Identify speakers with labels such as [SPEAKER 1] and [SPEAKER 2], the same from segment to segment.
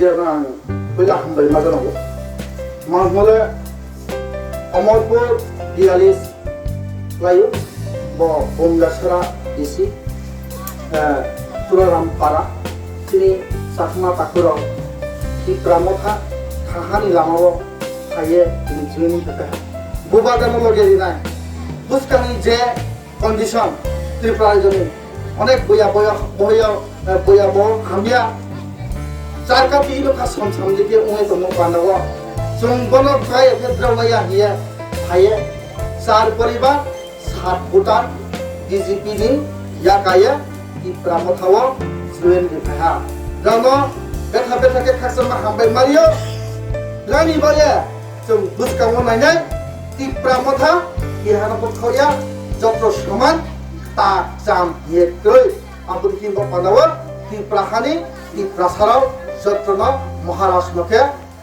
[SPEAKER 1] Bijaran Pila Hambai Mazanogo. Mahmole Amorpur Dialis Layu Bo Omgasara Isi Turaram Para Sini Sakma Takuro Ki Pramotha Kahani Lamao Haye Jini Kata Bubagamulo Gerina Buskani J Condition Tripura Joni অনেক বইয়া বইয়া বইয়া বইয়া হামিয়া চার কাপি লোকা সমসমদিকে উনে তো পান্ডব জঙ্গল প্রায় ক্ষেত্রমাইয়া হিয়া হায়ে চার পরিবার সাত ভুটান ডিজিপি নি ইয়াকায়া কি প্রামথাও জুয়েন দিফাহা রঙ বেথা বেথাকে খাসমা হামবাই মারিও রানি বলে जों বুসকামো নাইনাই কি প্রামথা ইহানা পথয়া যত সমান tak jam ye koi ampun kin ba panawa ti prahani ti prasarau jotrono maharashtra ke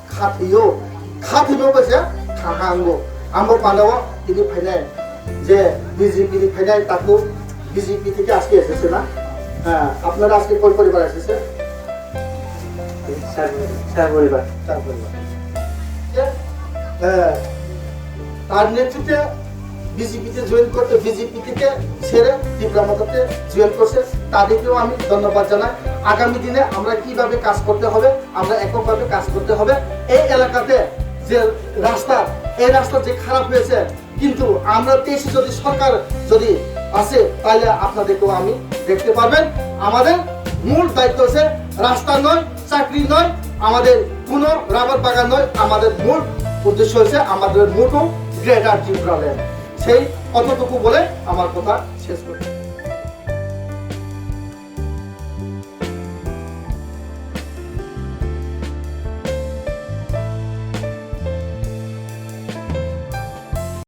[SPEAKER 1] khathiyo bese thahango ambo panawa tini phainai je BJP ni phainai taku BJP থেকে আজকে এসেছে না হ্যাঁ আপনারা আজকে কোন পরিবার এসেছে চার পরিবার তার নেতৃত্বে বিজেপিতে জয়েন করতে বিজেপি থেকে ছেড়ে ত্রিপুরাতে জয়েন করছে তাদেরকেও আমি ধন্যবাদ জানাই আগামী দিনে আমরা কিভাবে কাজ করতে হবে আমরা এককভাবে কাজ করতে হবে এই এলাকাতে যে রাস্তা যে খারাপ হয়েছে কিন্তু আমরা দেশে যদি সরকার যদি আসে তাহলে আপনাদেরকেও আমি দেখতে পাবেন আমাদের মূল দায়িত্ব হচ্ছে রাস্তা নয় চাকরি নয় আমাদের কোনো রাবার বাগান নয় আমাদের মূল উদ্দেশ্য হচ্ছে আমাদের মোটো গ্রেটার ত্রিপুরা ল্যান্ড সেই কতটুকু বলে আমার কথা শেষ করতে